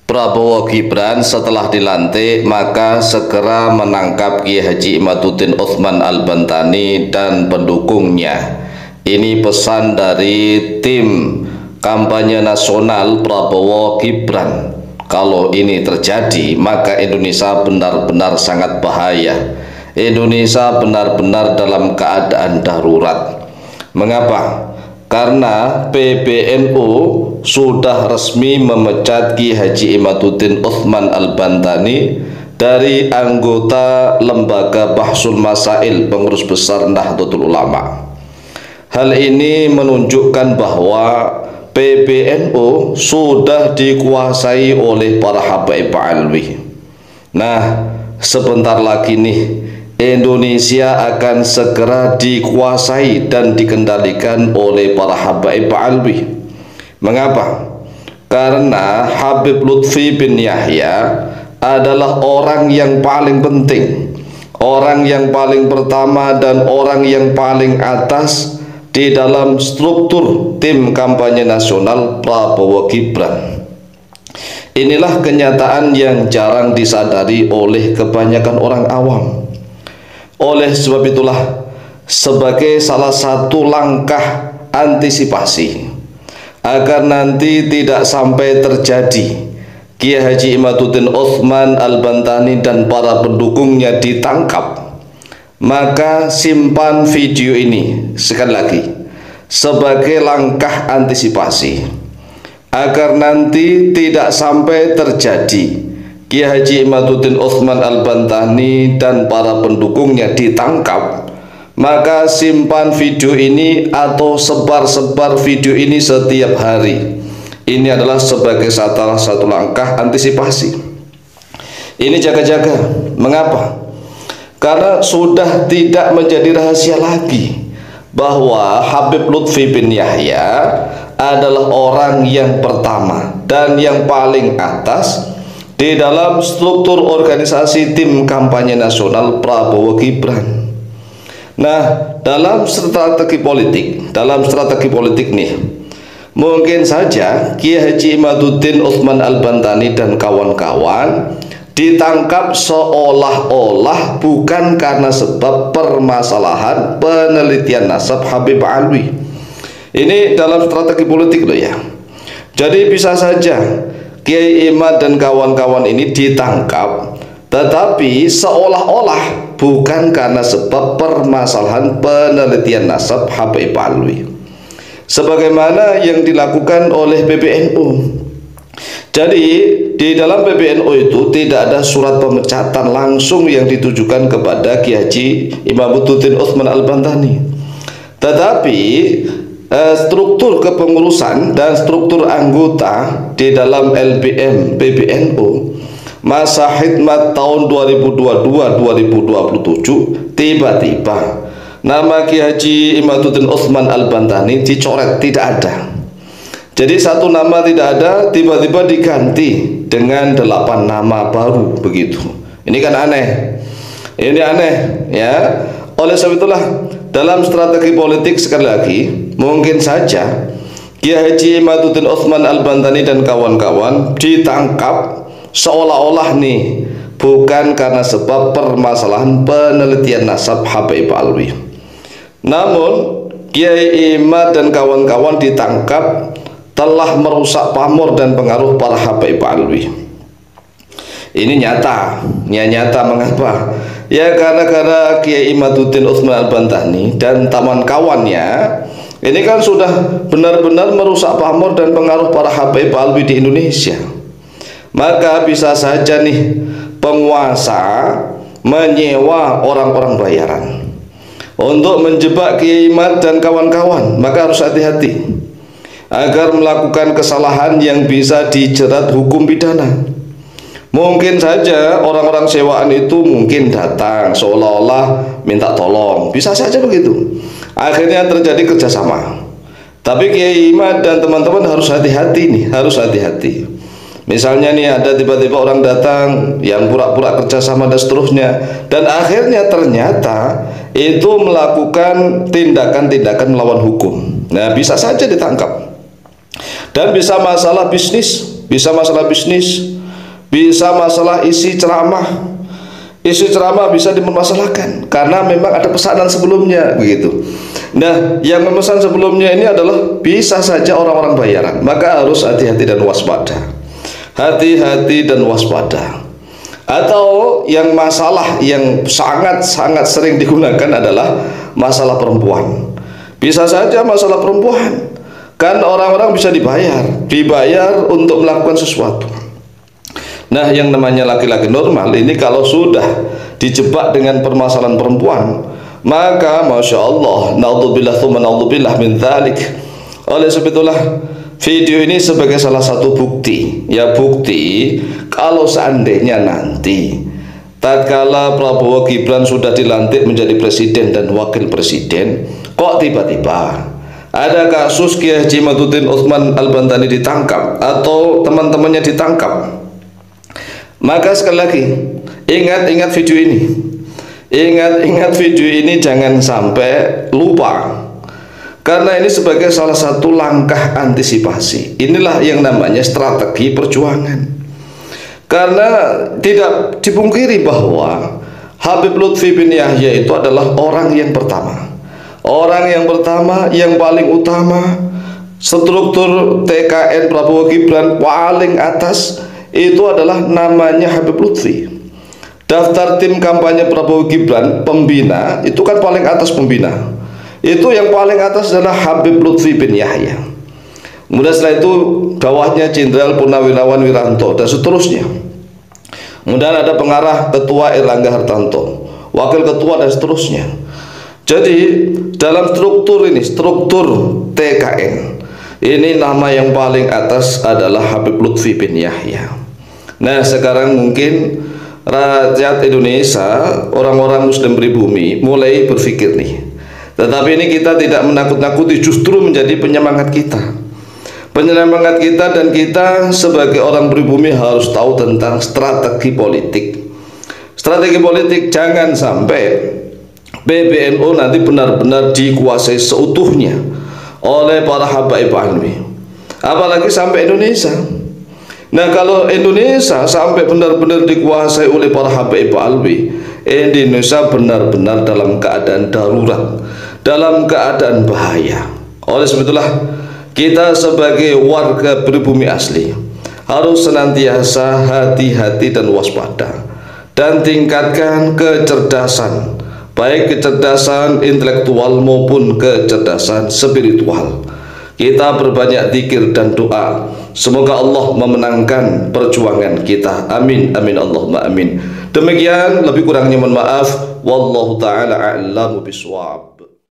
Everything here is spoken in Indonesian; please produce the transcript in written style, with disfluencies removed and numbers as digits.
Prabowo Gibran setelah dilantik maka segera menangkap Kiai Haji Imaduddin Utsman Al-Bantani dan pendukungnya. Ini pesan dari tim kampanye nasional Prabowo Gibran. Kalau ini terjadi maka Indonesia benar-benar sangat bahaya. Indonesia benar-benar dalam keadaan darurat. Mengapa? Karena PBNU sudah resmi memecat Kiai Haji Imaduddin Utsman Al-Bantani dari anggota Lembaga Bahsul Masail Pengurus Besar Nahdlatul Ulama. Hal ini menunjukkan bahwa PBNU sudah dikuasai oleh para habaib alwi. Nah, sebentar lagi nih Indonesia akan segera dikuasai dan dikendalikan oleh para habaib alwi. Mengapa? Karena Habib Lutfi bin Yahya adalah orang yang paling penting, orang yang paling pertama dan orang yang paling atas di dalam struktur tim kampanye nasional Prabowo Gibran. Inilah kenyataan yang jarang disadari oleh kebanyakan orang awam. Oleh sebab itulah, sebagai salah satu langkah antisipasi agar nanti tidak sampai terjadi Kiai Haji Imaduddin Utsman Al-Bantani dan para pendukungnya ditangkap, maka simpan video ini sekali lagi sebagai langkah antisipasi agar nanti tidak sampai terjadi Kiai Haji Imaduddin Utsman Al-Bantani dan para pendukungnya ditangkap. Maka simpan video ini atau sebar-sebar video ini setiap hari. Ini adalah sebagai salah satu langkah antisipasi. Ini jaga-jaga. Mengapa? Karena sudah tidak menjadi rahasia lagi bahwa Habib Lutfi bin Yahya adalah orang yang pertama dan yang paling atas di dalam struktur organisasi tim kampanye nasional Prabowo Gibran. Nah, dalam strategi politik nih, mungkin saja Kiai Haji Imaduddin Utsman Al-Bantani dan kawan-kawan ditangkap seolah-olah bukan karena sebab permasalahan penelitian nasab Habib Alwi. Ini dalam strategi politik loh ya. Jadi bisa saja Kiai Imad dan kawan-kawan ini ditangkap, tetapi seolah-olah bukan karena sebab permasalahan penelitian nasab Habib Alwi, sebagaimana yang dilakukan oleh PBNU. Jadi di dalam PBNU itu tidak ada surat pemecatan langsung yang ditujukan kepada Kiai Haji Imaduddin Utsman Al-Bantani, tetapi struktur kepengurusan dan struktur anggota di dalam LBM PBNU masa khidmat tahun 2022-2027 tiba-tiba nama Kiai Haji Imaduddin Utsman Al-Bantani dicoret, tidak ada. Jadi satu nama tidak ada, tiba-tiba diganti dengan 8 nama baru begitu. Ini kan aneh. Ini aneh ya. Oleh sebab itulah dalam strategi politik sekali lagi mungkin saja Kiai Haji Imaduddin Utsman Al-Bantani dan kawan-kawan ditangkap seolah-olah nih bukan karena sebab permasalahan penelitian nasab Habib Alwi. Namun Kiai Imad dan kawan-kawan ditangkap telah merusak pamor dan pengaruh para Habib Alwi. Ini nyata, nyata. Mengapa? Ya karena Kiai Imaduddin Utsman Al-Bantani dan kawan-kawannya ini kan sudah benar-benar merusak pamor dan pengaruh para Habib Alwi di Indonesia. Maka bisa saja nih penguasa menyewa orang-orang bayaran untuk menjebak Kiai Imad dan kawan-kawan. Maka harus hati-hati agar melakukan kesalahan yang bisa dijerat hukum pidana. Mungkin saja orang-orang sewaan itu mungkin datang seolah-olah minta tolong, bisa saja begitu. Akhirnya terjadi kerjasama. Tapi Kiai Imad dan teman-teman harus hati-hati nih, harus hati-hati. Misalnya nih ada tiba-tiba orang datang yang pura-pura kerjasama dan seterusnya, dan akhirnya ternyata itu melakukan tindakan-tindakan melawan hukum. Nah, bisa saja ditangkap. Dan bisa masalah bisnis, bisa masalah isi ceramah. Isi ceramah bisa dipermasalahkan karena memang ada pesanan sebelumnya begitu. Nah, yang memesan sebelumnya ini adalah bisa saja orang-orang bayaran, maka harus hati-hati dan waspada. Hati-hati dan waspada. Atau yang masalah yang sangat-sangat sering digunakan adalah masalah perempuan. Bisa saja masalah perempuan. Kan orang-orang bisa dibayar untuk melakukan sesuatu. Nah, yang namanya laki-laki normal ini kalau sudah dijebak dengan permasalahan perempuan, maka Masya Allah, naudzubillah tsumma naudzubillah min dzalik. Oleh sebab itulah video ini sebagai salah satu bukti, ya bukti kalau seandainya nanti tatkala Prabowo Gibran sudah dilantik menjadi presiden dan wakil presiden, kok tiba-tiba ada kasus Kiai Haji Imaduddin Utsman Al-Bantani ditangkap atau teman-temannya ditangkap, maka sekali lagi ingat video ini, ingat video ini, jangan sampai lupa, karena ini sebagai salah satu langkah antisipasi. Inilah yang namanya strategi perjuangan, karena tidak dipungkiri bahwa Habib Lutfi bin Yahya itu adalah orang yang pertama, yang paling utama. Struktur TKN Prabowo Gibran paling atas itu adalah namanya Habib Lutfi. Daftar tim kampanye Prabowo Gibran pembina itu kan paling atas pembina. Itu yang paling atas adalah Habib Lutfi bin Yahya. Kemudian setelah itu bawahnya Jenderal Purnawirawan Wiranto dan seterusnya. Kemudian ada pengarah ketua Erlangga Hartarto, wakil ketua dan seterusnya. Jadi dalam struktur ini, struktur TKN ini, nama yang paling atas adalah Habib Lutfi bin Yahya. Nah, sekarang mungkin rakyat Indonesia, orang-orang Muslim pribumi mulai berpikir nih. Tetapi ini kita tidak menakut-nakuti, justru menjadi penyemangat kita. Penyemangat kita, dan kita sebagai orang pribumi harus tahu tentang strategi politik. Strategi politik, jangan sampai PBNU nanti benar-benar dikuasai seutuhnya oleh para habaib alwi, apalagi sampai Indonesia. Nah, kalau Indonesia sampai benar-benar dikuasai oleh para habaib alwi, Indonesia benar-benar dalam keadaan darurat, dalam keadaan bahaya. Oleh sebab itulah kita sebagai warga pribumi asli harus senantiasa hati-hati dan waspada, dan tingkatkan kecerdasan, baik kecerdasan intelektual maupun kecerdasan spiritual. Kita berbanyak zikir dan doa, semoga Allah memenangkan perjuangan kita. Amin, amin, Allahumma amin. Demikian, lebih kurangnya mohon maaf. Wallahu ta'ala a'lamu bishawab.